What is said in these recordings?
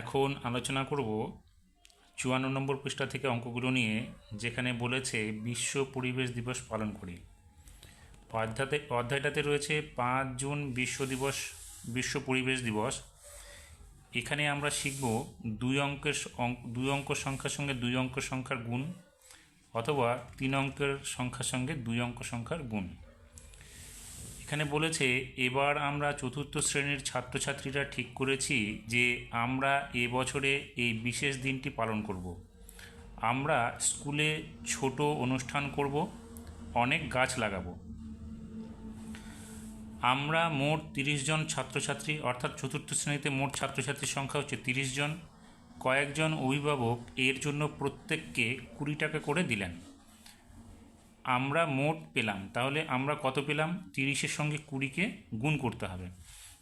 এখন আলোচনা করব 54 নম্বর পৃষ্ঠা থেকে অঙ্কগুলো নিয়ে, যেখানে বলেছে বিশ্ব পরিবেশ দিবস পালন করি। অধ্যায়টাতে রয়েছে 5 জুন বিশ্ব পরিবেশ দিবস। এখানে আমরা শিখব দুই অঙ্ক সংখ্যার সঙ্গে দুই অঙ্ক সংখ্যার গুণ, অথবা 3 অঙ্কের সংখ্যার সঙ্গে 2 অঙ্ক সংখ্যার গুণ। এখানে বলেছে এবার আমরা চতুর্থ শ্রেণীর ছাত্রছাত্রীরা ঠিক করেছি যে আমরা এবছরে এই বিশেষ দিনটি পালন করব। আমরা স্কুলে ছোট অনুষ্ঠান করব, অনেক গাছ লাগাবো। আমরা মোট 30 জন ছাত্রছাত্রী, অর্থাৎ চতুর্থ শ্রেণীতে মোট ছাত্রছাত্রীর সংখ্যা হচ্ছে 30 জন। কয়েকজন অভিভাবক এর জন্য প্রত্যেককে 20 টাকা করে দিলেন। আমরা মোট পেলাম, তাহলে আমরা কত পেলাম? 30-এর সঙ্গে 20-কে গুণ করতে হবে।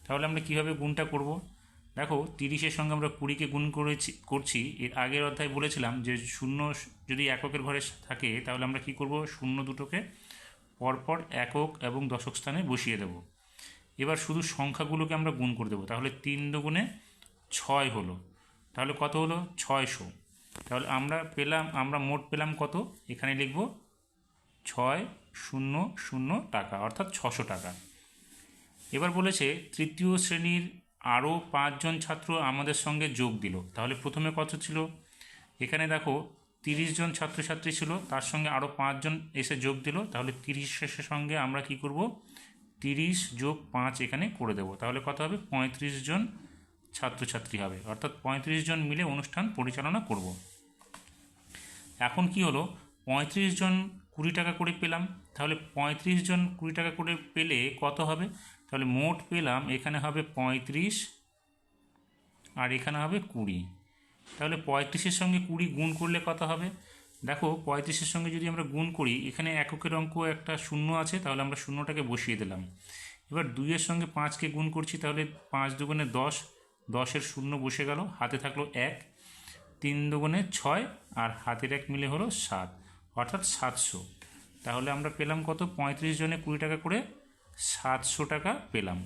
তাহলে আমরা কিভাবে গুণটা করব? দেখো, 30-এর সঙ্গে আমরা 20-কে গুণ করছি। এর আগের অধ্যায় বলেছিলাম যে শূন্য যদি এককের ঘরে থাকে তাহলে আমরা কি করব? শূন্য দুটোকে পরপর একক এবং দশক স্থানে বসিয়ে দেব। এবার শুধু সংখ্যাগুলোকে আমরা গুণ করে দেবো। তাহলে 3 দুগুণে 6 হলো। তাহলে কত হলো? 600। তাহলে আমরা মোট পেলাম কত? এখানে লিখব 600 টাকা, অর্থাৎ 600 টাকা। এবার বলেছে তৃতীয় শ্রেণীর আরও 5 জন ছাত্র আমাদের সঙ্গে যোগ দিল। তাহলে প্রথমে কত ছিল? এখানে দেখো 30 জন ছাত্রছাত্রী ছিল, তার সঙ্গে আরও 5 জন এসে যোগ দিল। তাহলে 30-এর সঙ্গে আমরা কি করব? 30 যোগ 5 এখানে করে দেব। তাহলে কত হবে? 35 জন ছাত্রছাত্রী হবে, অর্থাৎ 35 জন মিলে অনুষ্ঠান পরিচালনা করব। এখন কি হলো? 35 জন 20 টাকা করে পেলাম। তাহলে 35 জন 20 টাকা করে পেলে কত হবে? তাহলে মোট পেলাম এখানে হবে 35 আর এখানে হবে 20। তাহলে 35-এর সঙ্গে 20 গুণ করলে কত হবে? দেখো, 35-এর সঙ্গে যদি আমরা গুণ করি, এখানে এককের অঙ্ক একটা শূন্য আছে, তাহলে আমরা শূন্যটাকে বসিয়ে দিলাম। এবার 2-এর সঙ্গে 5-কে গুণ করছি, তাহলে 5 দুগুণে 10, 10-এর শূন্য বসে গেল, হাতে থাকলো 1। 3 দুগুণে 6 আর হাতের 1 মিলে হলো 7, অর্থাৎ 700। তাহলে আমরা পেলাম কত? 35 জনে 20 টাকা করে 700 টাকা পেলাম।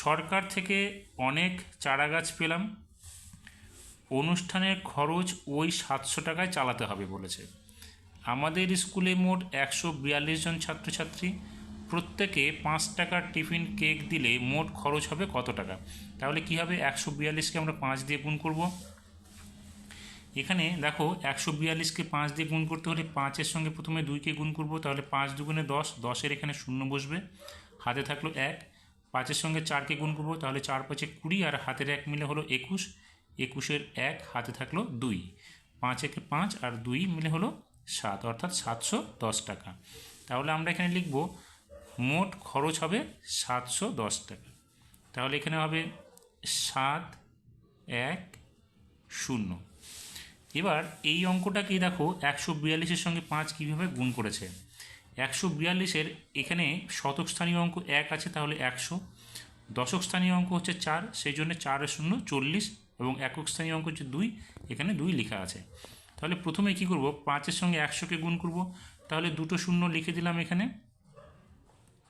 সরকার থেকে অনেক চারা গাছ পেলাম। অনুষ্ঠানের খরচ ওই 700 টাকায় চালাতে হবে বলেছে। আমাদের স্কুলে মোট 142 জন ছাত্রছাত্রী, প্রত্যেকে 5 টাকার টিফিন কেক দিলে মোট খরচ হবে কত টাকা? তাহলে কি হবে? 142-কে আমরা 5 দিয়ে গুণ করব। এখানে দেখো, 142-কে 5 দিয়ে গুণ করতে হলে 5-এর সঙ্গে প্রথমে 2-কে গুণ করব। তাহলে 5 দুগুণে 10, 10-এর এখানে শূন্য বসবে, হাতে থাকলো 1। 5-এর সঙ্গে 4-কে গুণ করব, তাহলে 4 5-এ 20 আর হাতের 1 মিলে হলো 21। 21-এর 1 হাতে থাকলো 2, 5-একে 5 আর 2 মিলে হলো 7, অর্থাৎ 710 টাকা। তাহলে আমরা এখানে লিখব মোট খরচ হবে 710 টাকা। তাহলে এখানে হবে 710। এবার এই অঙ্কটাকেই দেখো, 142-এর সঙ্গে 5 কীভাবে গুণ করেছে। 142-এর এখানে শতক স্থানীয় অঙ্ক 1 আছে, তাহলে 100। দশক স্থানীয় অঙ্ক হচ্ছে 4, সেই জন্য 4-এর শূন্য 40, এবং একক স্থানীয় অঙ্ক হচ্ছে 2, এখানে 2 লেখা আছে। তাহলে প্রথমে কি করব? 5-এর সঙ্গে 100-কে গুণ করব। তাহলে দুটো শূন্য লিখে দিলাম এখানে।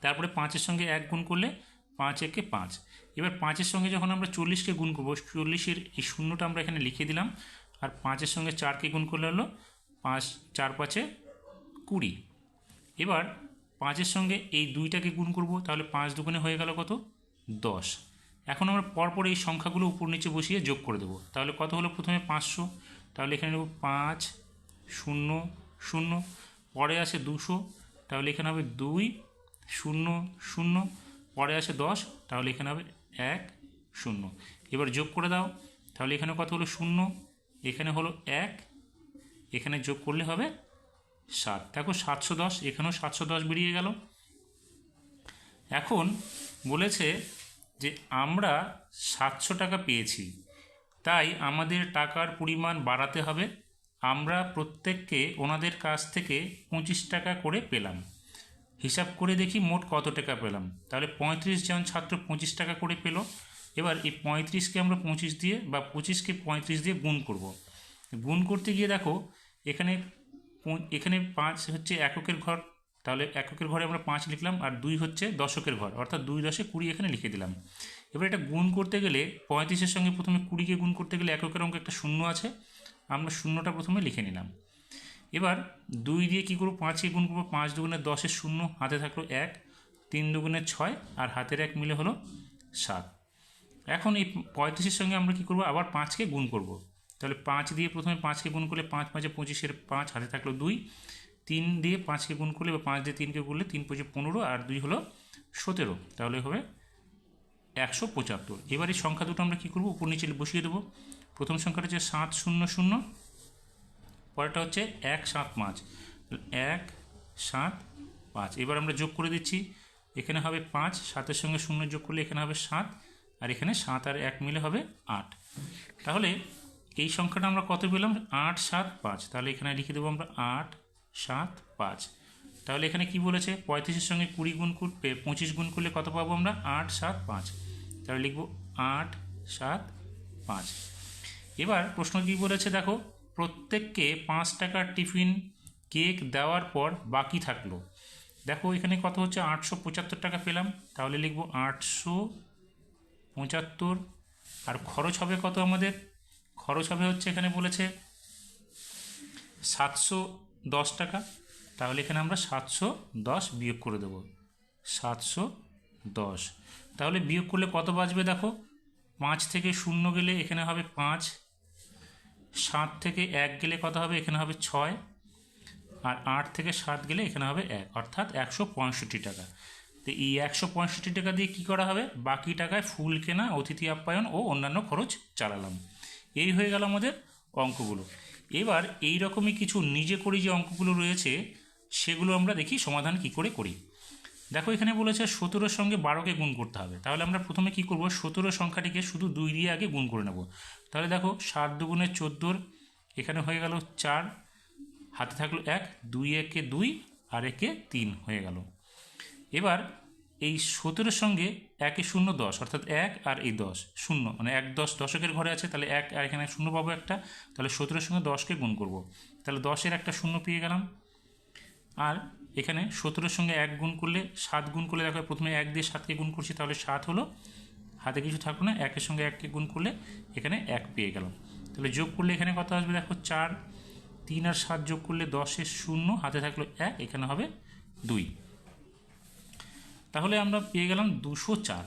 তারপরে 5-এর সঙ্গে 1 গুণ করলে 5 একে 5। এবার 5-এর সঙ্গে যখন আমরা 40-কে গুণ করব, 40-এর এই শূন্যটা আমরা এখানে লিখে দিলাম। আর 5-এর সঙ্গে 4-কে গুণ করলে হলো 5 4 5-এ 20। এবার 5-এর সঙ্গে এই 2টাকে গুণ করব, তাহলে 5 দুগুণে হয়ে গেল কত? 10। এখন আমরা পরপর এই সংখ্যাগুলো উপর নিচে বসিয়ে যোগ করে দেবো। তাহলে কত হলো? প্রথমে 500, তাহলে এখানে নেব 5 0 0, পরে আসে 200, তাহলে এখানে হবে 2 0 0, পরে আসে 10, তাহলে এখানে হবে 1 0। এবার যোগ করে দাও, তাহলে এখানে কত হলো? 0, এখানে হলো 1, এখানে যোগ করলে হবে 7। দেখো, 710, এখানেও 710 বেরিয়ে গেল। এখন বলেছে যে আমরা 700 টাকা পেয়েছি, তাই আমাদের টাকার পরিমাণ বাড়াতে হবে। আমরা প্রত্যেককে ওনাদের কাছ থেকে 25 টাকা করে পেলাম। হিসাব করে দেখি মোট কত টাকা পেলাম। তাহলে 35 জন ছাত্র 25 টাকা করে পেল। এবার এই 35-কে আমরা 25 দিয়ে, বা 25-কে 35 দিয়ে গুণ করব। গুণ করতে গিয়ে দেখো, এখানে এখানে 5 হচ্ছে এককের ঘর, তাহলে এককের ঘরে আমরা 5 লিখলাম, আর 2 হচ্ছে দশকের ঘর, অর্থাৎ 2 10 20 এখানে লিখে দিলাম। এবার এটা গুণ করতে গেলে 35-এর সঙ্গে প্রথমে 20-কে গুণ করতে গেলে এককের অঙ্ক একটা শূন্য আছে, আমরা শূন্যটা প্রথমে লিখে নিলাম। এবার 2 দিয়ে কী করবো, 5-কে গুণ করবো, 5 দুগুণে 10-এর শূন্য, হাতে থাকলো 1, 3 দুগুণে 6 আর হাতের 1 মিলে হলো 7। এখন এই 35-এর সঙ্গে আমরা কী করবো, আবার 5-কে গুণ করব। তাহলে 5 দিয়ে প্রথমে 5-কে গুণ করলে 5 5-এ 25-এর 5, হাতে থাকলো 2, 3 দিয়ে 5-কে গুণ করলে বা 5 দিয়ে 3-কে করলে 3 5 15 আর 2 হলো 17, তাহলে হবে 175। এবার এই সংখ্যা দুটো আমরা কী করবো, উপর নিচে বসিয়ে দেবো। প্রথম সংখ্যাটা হচ্ছে 700, পরেরটা হচ্ছে 175, 175। এবার আমরা যোগ করে দিচ্ছি, এখানে হবে 5, 7-এর সঙ্গে 0 যোগ করলে এখানে হবে 7, আর এখানে 7 আর 1 মিলে হবে 8। তাহলে এই সংখ্যাটা আমরা কত পেলাম, 875। তাহলে এখানে লিখে দেবো আমরা 875। তাহলে এখানে কি বলেছে, 35-এর সঙ্গে 20 গুণ করলে 25 গুণ করলে কত পাবো আমরা, 875। তাহলে লিখবো 875। এবার প্রশ্ন কী বলেছে দেখো, প্রত্যেককে 5 টাকার টিফিন কেক দেওয়ার পর বাকি থাকলো। দেখো এখানে কত হচ্ছে, 875 টাকা পেলাম, তাহলে লিখবো 875। আর খরচ হবে কত আমাদের, খরচ হবে হচ্ছে এখানে বলেছে 710 টাকা, তাহলে এখানে আমরা 710 বিয়োগ করে দেবো, 710। তাহলে বিয়োগ করলে কত বাঁচবে দেখো, 5 থেকে 0 গেলে এখানে হবে 5, 7 থেকে 1 গেলে কত হবে, এখানে হবে 6, আর 8 থেকে 7 গেলে এখানে হবে 1, অর্থাৎ 165 টাকা। তো এই 165 টাকা দিয়ে কী করা হবে, বাকি টাকায় ফুল কেনা, অতিথি আপ্যায়ন ও অন্যান্য খরচ চালালাম। এই হয়ে গেল আমাদের অঙ্কগুলো। এবার এই রকমই কিছু নিজে করি যে অঙ্কগুলো রয়েছে সেগুলো আমরা দেখি সমাধান কি করে করি। দেখো এখানে বলেছে 17-এর সঙ্গে 12-কে গুণ করতে হবে। তাহলে আমরা প্রথমে কি করব, 17 সংখ্যাটিকে শুধু 2 দিয়ে আগে গুণ করে নেব। তাহলে দেখো 7 দুগুণে 14, এখানে হয়ে গেল 4, হাতে থাকলো 1, 2 একে 2 আর একে 3 হয়ে গেল। এবার এই 17-এর সঙ্গে 1 0 10, অর্থাৎ 1 আর এই 10 0, মানে 1 10 দশকের ঘরে আছে, তাহলে 1 আর এখানে 0 পাবো একটা, তাহলে 17-এর সঙ্গে 10-কে গুণ করব, তাহলে 10-এর একটা 0 পেয়ে গেলাম। আর এখানে 17-এর সঙ্গে 1 গুণ করলে 7 গুণ করলে দেখো প্রথমে 1 দিয়ে 7-কে গুণ করছি, তাহলে 7 হলো, হাতে কিছু থাকলো না, 1-এর সঙ্গে 1-কে গুণ করলে এখানে 1 পেয়ে গেলাম। তাহলে যোগ করলে এখানে কত আসবে দেখো, 4, 3 আর 7 যোগ করলে 10-এর 0, হাতে থাকলো 1, এখানে হবে 2। তাহলে আমরা পেয়ে গেলাম 204।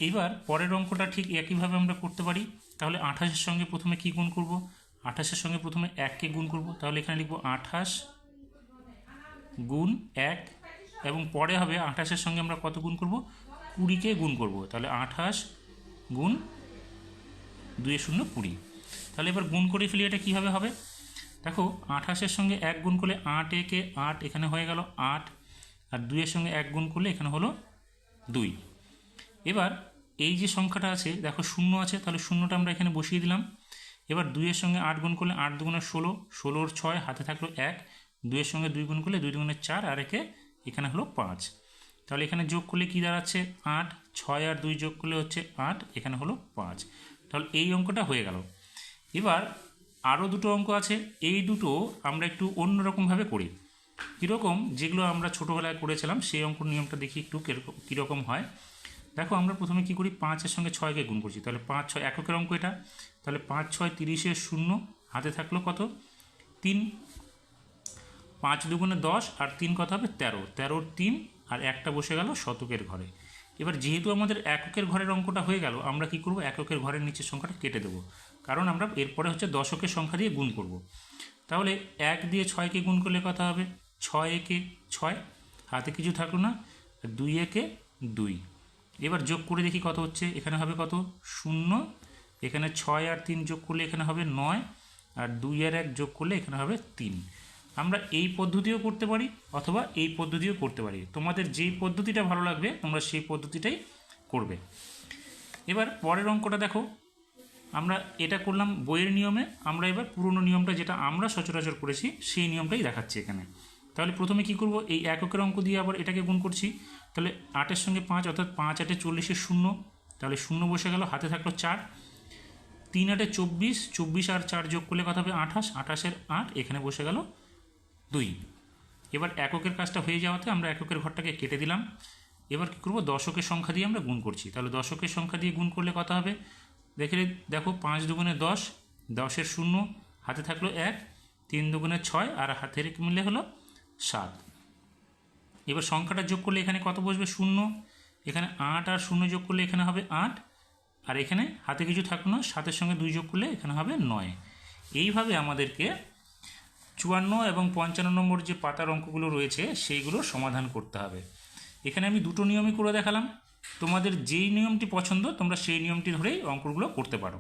এবার পরের অঙ্কটা ঠিক একইভাবে আমরা করতে পারি। তাহলে 28-এর সঙ্গে প্রথমে কি গুণ করব, 28-এর সঙ্গে প্রথমে 1-কে গুণ করব, তাহলে এখানে লিখব 28 গুণ 1, এবং পরে হবে 28-এর সঙ্গে আমরা কত গুণ করব, 20-কে গুণ করব, তাহলে 28 গুণ 2 0 20। তাহলে এবার গুণ করে ফেলি, এটা কীভাবে হবে দেখো, 28-এর সঙ্গে 1 গুণ করলে 8 একে 8, এখানে হয়ে গেল 8, আর 2-এর সঙ্গে 1 গুণ করলে এখানে হলো 2। এবার এই যে সংখ্যাটা আছে দেখো 0 আছে, তাহলে 0টা আমরা এখানে বসিয়ে দিলাম। এবার 2-এর সঙ্গে 8 গুণ করলে 8 দুগুণে 16, 16 6, হাতে থাকলো 1, 2-এর সঙ্গে 2 গুণ করলে 2 দুগুণে 4 আর এখানে হলো 5। তাহলে এখানে যোগ করলে কি দাঁড়াচ্ছে, 8, 6 আর 2 যোগ করলে হচ্ছে 8, এখানে হলো 5। তাহলে এই অঙ্কটা হয়ে গেল। এবার আরও দুটো অঙ্ক আছে, এই দুটো আমরা একটু অন্যরকমভাবে করি। কীরকম, যেগুলো আমরা ছোটোবেলায় করেছিলাম সেই অঙ্ক নিয়মটা দেখি একটু কীরকম হয়। দেখো আমরা প্রথমে কি করি, 5-এর সঙ্গে 6-কে গুণ করছি, তাহলে 5 6 এককের অঙ্ক এটা, তাহলে 5 6 30-এর 0, হাতে থাকলো কত 3, 5 দুগুণে 10 আর 3 কত হবে 13, 13-র 3 আর একটা বসে গেল শতকের ঘরে। এবার যেহেতু আমাদের এককের ঘরের অঙ্কটা হয়ে গেল, আমরা কি করব, এককের ঘরের নিচের সংখ্যাটা কেটে দেবো, কারণ আমরা এরপরে হচ্ছে দশকের সংখ্যা দিয়ে গুণ করব। তাহলে 1 দিয়ে 6-কে গুণ করলে কত হবে, 6 একে 6, হাতে কিছু থাকলো না, 2 একে 2। এবার যোগ করে দেখি কত হচ্ছে, এখানে হবে কত 0, এখানে 6 আর 3 যোগ করলে এখানে হবে 9, আর 2 আর 1 যোগ করলে এখানে হবে 3। আমরা এই পদ্ধতিও করতে পারি অথবা এই পদ্ধতিও করতে পারি, তোমাদের যেই পদ্ধতিটা ভালো লাগবে তোমরা সেই পদ্ধতিটাই করবে। এবার পরের অঙ্কটা দেখো, আমরা এটা করলাম বইয়ের নিয়মে, আমরা এবার পুরনো নিয়মটা যেটা আমরা সচরাচর করেছি সেই নিয়মটাই দেখাচ্ছি এখানে। তাহলে প্রথমে কি করব, এই এককের অঙ্ক দিয়ে আবার এটাকে গুণ করছি, তাহলে 8-এর সঙ্গে 5, অর্থাৎ 5 8 40-এর 0, তাহলে 0 বসে গেল, হাতে থাকলো 4, 3 8 24, 24 আর 4 যোগ করলে কত হবে 28, 28-এর 8, এখানে বসে গেল 2। এবার এককের কাজটা হয়ে যাওয়াতে আমরা এককের ঘরটাকে কেটে দিলাম। এবার কী করবো, দশকের সংখ্যা দিয়ে আমরা গুণ করছি। তাহলে দশকের সংখ্যা দিয়ে গুণ করলে কত হবে, দেখো 5 দুগুণে 10, 10-এর 0, হাতে থাকলো 1, 3 দুগুণে 6, আর হাতের মিলে হলো 7। এবার সংখ্যাটা যোগ করলে এখানে কত বসবে, 0। এখানে 8 আর 0 যোগ করলে এখানে হবে 8, আর এখানে হাতে কিছু থাকলো না, 7-এর সঙ্গে 2 যোগ করলে এখানে হবে 9। এইভাবে আমাদেরকে 54 এবং 55 নম্বর যে পাতার অঙ্কগুলো রয়েছে সেইগুলো সমাধান করতে হবে। এখানে আমি দুটো নিয়মই করে দেখালাম, তোমাদের যেই নিয়মটি পছন্দ তোমরা সেই নিয়মটি ধরেই অঙ্কগুলো করতে পারো।